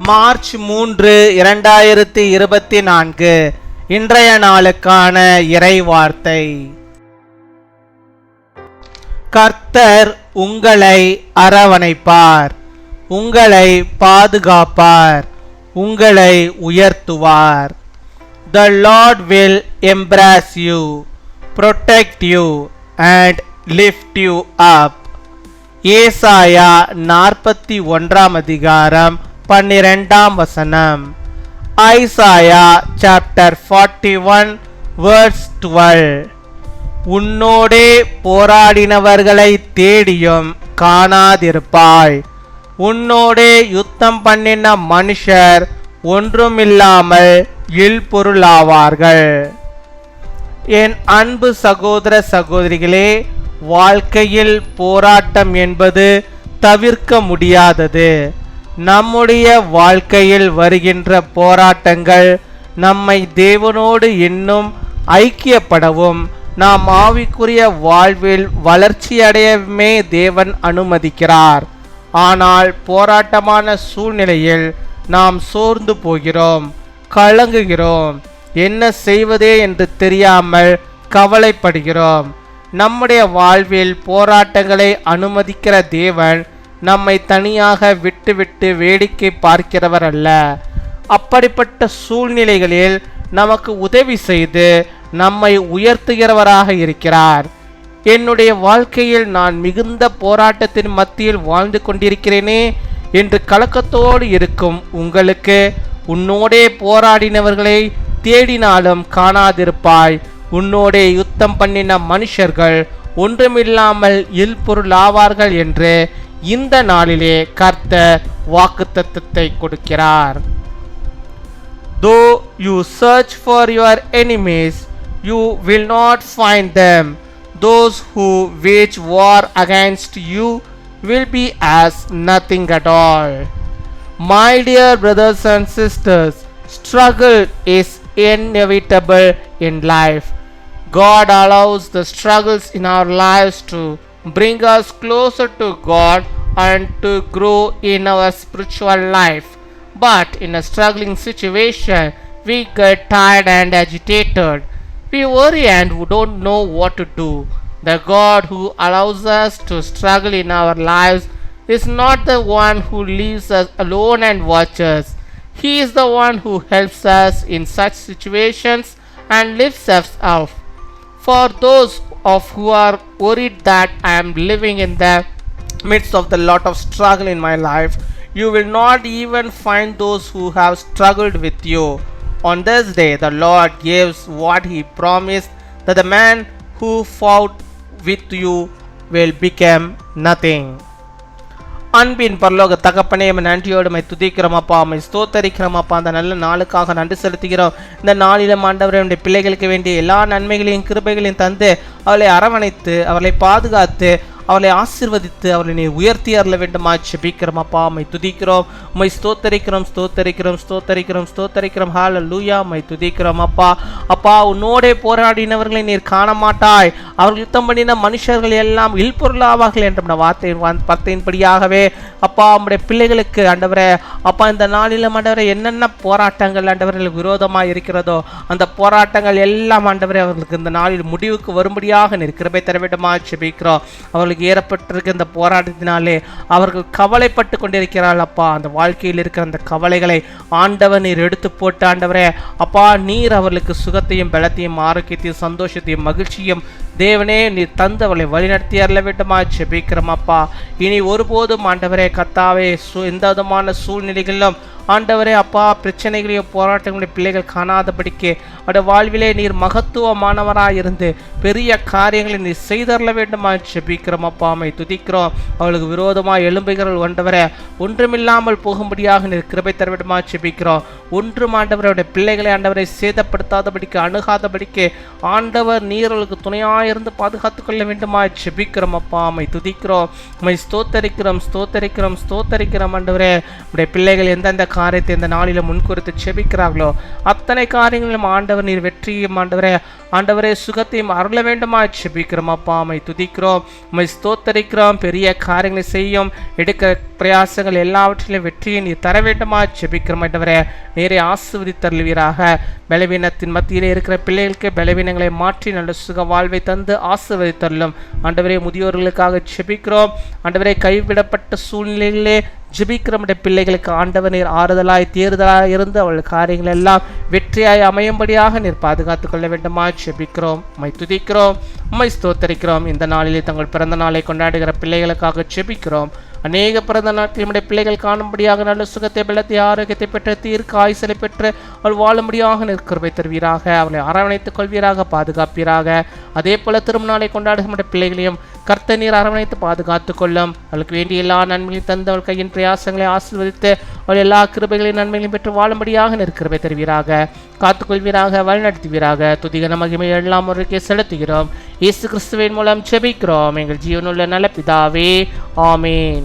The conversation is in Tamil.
மார்ச் 3, 2024 இன்றைய நாளுக்கான இறை வார்த்தை. கர்த்தர் உங்களை அரவணைப்பார், உங்களை பாதுகாப்பார், உங்களை உயர்த்துவார். The Lord will embrace you, protect you and lift you up. ஏசாயா 41 அதிகாரம் 12 வசனம். Isaiah chapter 41 verse 12. உன்னோடே போராடினவர்களை தேடியும் காணாதிருப்பாய், உன்னோடே யுத்தம் பண்ணின மனுஷர் ஒன்றுமில்லாமல் இல்பொருளாவார்கள். என் அன்பு சகோதர சகோதரிகளே, வாழ்க்கையில் போராட்டம் என்பது தவிர்க்க முடியாதது. நம்முடைய வாழ்க்கையில் வருகின்ற போராட்டங்கள் நம்மை தேவனோடு இன்னும் ஐக்கியப்படவும் நாம் ஆவிக்குரிய வாழ்வில் வளர்ச்சியடையவே தேவன் அனுமதிக்கிறார். ஆனால் போராட்டமான சூழ்நிலையில் நாம் சோர்ந்து போகிறோம், கலங்குகிறோம், என்ன செய்வதே என்று தெரியாமல் கவலைப்படுகிறோம். நம்முடைய வாழ்வில் போராட்டங்களை அனுமதிக்கிற தேவன் நம்மை தனியாக விட்டு வேடிக்கை பார்க்கிறவர் அல்ல. அப்படிப்பட்ட சூழ்நிலைகளில் நமக்கு உதவி செய்து நம்மை உயர்த்துகிறவராக இருக்கிறார். என்னுடைய வாழ்க்கையில் நான் மிகுந்த போராட்டத்தின் மத்தியில் வாழ்ந்து கொண்டிருக்கிறேனே என்று கலக்கத்தோடு இருக்கும் உங்களுக்கு, உன்னோடே போராடினவர்களை தேடினாலும் காணாதிருப்பாய், உன்னோடே யுத்தம் பண்ணின மனுஷர்கள் ஒன்றுமில்லாமல் இல்பொருளாவார்கள் என்று இந்த நாளிலே கர்த்தர் வாக்குத்தத்தத்தை கொடுக்கிறார். Though you search for your enemies, you will not find them. Those who wage war against you will be as nothing at all. My dear brothers and sisters, struggle is inevitable in life. God allows the struggles in our lives to bring us closer to God and to grow in our spiritual life. But in a struggling situation, we get tired and agitated. We worry and we don't know what to do. The God who allows us to struggle in our lives is not the one who leaves us alone and watches. He is the one who helps us in such situations and lifts us up. For those of who are worried that I am living in the midst of the lot of struggle in my life, you will not even find those who have struggled with you. On this day the Lord gives what he promised, that the man who fought with you will become nothing. அன்பின் பரலோக தகப்பனே, நன்றியோடு மை துதிக்கிறோம் அப்பா, மை ஸ்தோத்தரிக்கிறோம் அப்பா. அந்த நல்ல நாளுக்காக நன்றி செலுத்துகிறோம். இந்த நாளிலும் ஆண்டவரே, நம்முடைய பிள்ளைகளுக்கு வேண்டிய எல்லா நன்மைகளையும் கிருபைகளையும் தந்து அவளை அரவணைத்து அவளை பாதுகாத்து அவளை ஆசீர்வதித்து அவளை நீ உயர்த்தி அருள வேண்டுமா ஜெபிக்கிறோம் அப்பா. மை துதிக்கிறோம், மை ஸ்தோத்தரிக்கிறோம், ஸ்தோத்தரிக்கிறோம், ஸ்தோத்தரிக்கிறோம், ஸ்தோத்தரிக்கிறோம். ஹல்லேலூயா, மை துதிக்கிறோம் அப்பா. அப்பா, உன்னோடே போராடினவர்களை நீர் காண மாட்டாய், அவர்கள் யுத்தம் பண்ணின மனுஷர்கள் எல்லாம் இல்பொருளாவார்கள் என்ற வார்த்தையின்படியாகவே அப்பா, நம்முடைய பிள்ளைகளுக்கு ஆண்டவரே அப்பா, இந்த நாளிலும் ஆண்டவரே என்னென்ன போராட்டங்கள் ஆண்டவர்களுக்கு விரோதமாக இருக்கிறதோ அந்த போராட்டங்கள் எல்லாம் ஆண்டவரே அவர்களுக்கு இந்த நாளில் முடிவுக்கு வரும்படியாக நீர் கிருபை தர வேண்டுமா ஜெபிக்கிறோம். அவர்களுக்கு ஏற்பட்டிருக்க இந்த போராட்டத்தினாலே அவர்கள் கவலைப்பட்டு கொண்டிருக்கிறார்கள் அப்பா. அந்த வாழ்க்கையில் இருக்கிற அந்த கவலைகளை ஆண்டவர் நீர் எடுத்து போட்டு ஆண்டவரே அப்பா, நீர் அவர்களுக்கு சுகத்தையும் பலத்தையும் ஆரோக்கியத்தையும் சந்தோஷத்தையும் மகிழ்ச்சியும் தேவனே நீர் தந்து அவளை வழிநடத்தி அருள வேண்டுமா ஜெபிக்கிறோம் அப்பா. இனி ஒருபோதும் ஆண்டவரே கர்த்தாவே எந்த விதமான சூழ்நிலைகளிலும் ஆண்டவரே அப்பா, பிரச்சனைகளையும் போராட்டங்களையும் பிள்ளைகள் காணாதபடிக்கு அவருடைய வாழ்விலே நீர் மகத்துவமானவராக இருந்து பெரிய காரியங்களை நீர் செய்தரல வேண்டுமா ஜெபிக்கிறோம் அப்பா. மை துதிக்கிறோம். அவளுக்கு விரோதமாக எழும்புகிறவர்கள் ஆண்டவரே ஒன்றுமில்லாமல் போகும்படியாக நீர் கிருபை தர வேண்டுமா ஜெபிக்கிறோம். ஒன்றும் ஆண்டவருடைய பிள்ளைகளை ஆண்டவரை சேதப்படுத்தாதபடிக்கு அணுகாதபடிக்கு ஆண்டவர் நீர்களுக்கு துணையாக இருந்து பாதுகாத்துக் கொள்ள வேண்டுமா ஜெபிக்கிறோம் அப்பா. மை துதிக்கிறோம், மை ஸ்தோத்தரிக்கிறோம், ஸ்தோத்தரிக்கிறோம், ஸ்தோத்தரிக்கிறோம் ஆண்டவரே. உடைய பிள்ளைகள் எந்தெந்த காரியத்தை இந்த நாளில முன்குறித்து செபிக்கிறார்களோ அத்தனை காரியங்களும் ஆண்டவர் நீர் வெற்றியும் ஆண்டவரே சுகத்தையும் அருள கொள்ள வேண்டுமா ஜெபிக்கிறோம். அப்பா உம்மை துதிக்கிறோம், உம்மை ஸ்தோத்தரிக்கிறோம். பெரிய காரியங்களை செய்யும் எடுக்கிற பிரயாசங்கள் எல்லாவற்றிலும் வெற்றியை நீர் தர வேண்டுமா ஜெபிக்கிறோம். ஆண்டவரே நேரே ஆசீர்வதித்தருள்வீராக. பலவீனத்தின் மத்தியிலே இருக்கிற பிள்ளைகளுக்கு பலவீனங்களை மாற்றி நல்ல சுக வாழ்வை தந்து ஆசீர்வதித்தருளும். ஆண்டவரே முதியோர்களுக்காக ஜெபிக்கிறோம். ஆண்டவரே கைவிடப்பட்ட சூழ்நிலையிலே ஜெபிக்கிற பிள்ளைகளுக்கு ஆண்டவர் நீர் ஆறுதலாய் தேறுதலாய் இருந்து அவள் காரியங்கள் எல்லாம் வெற்றியாய் அமையும்படியாக நீர் பாதுகாத்துக் கொள்ள வேண்டுமா ஜெபிக்கிறோம். உம்மை துதிக்கிறோம், உம்மை ஸ்தோத்தரிக்கிறோம். இந்த நாளிலே தங்கள் பிறந்த நாளை கொண்டாடுகிற பிள்ளைகளுக்காக ஜெபிக்கிறோம். அநேக பிறந்த நாட்கள் நம்முடைய பிள்ளைகள் காணும்படியாக நல்ல சுகத்தை பலத்தை ஆரோக்கியத்தை பெற்று தீர்க்க ஆயுசலை பெற்று அவள் வாழும்படியாக நிற்கிறவை தருவீராக. அவளை அரவணைத்துக் கொள்வீராக, பாதுகாப்பீராக. அதே போல திருமணாலை கொண்டாடுகிற நம்முடைய பிள்ளைகளையும் கர்த்த நீர் அரவணைத்து பாதுகாத்துக் கொள்ளும். அவளுக்கு வேண்டிய எல்லா நன்மைகளையும் தந்து அவள் கையின் பிரயாசங்களை ஆசீர்வதித்து அவள் எல்லா கிருபைகளையும் நன்மைகளையும் பெற்று வாழும்படியாக நிற்கிறவை தருவீராக, காத்துக்கொள்வீராக, வழிநடத்துவீராக. துதிகன மகிமை எல்லாம் ஒருக்கே செலுத்துகிறோம். இயேசு கிறிஸ்துவின் மூலம் ஜெபிக்கிறோம் எங்கள் ஜீவனுள்ள நல்ல பிதாவே, ஆமேன்.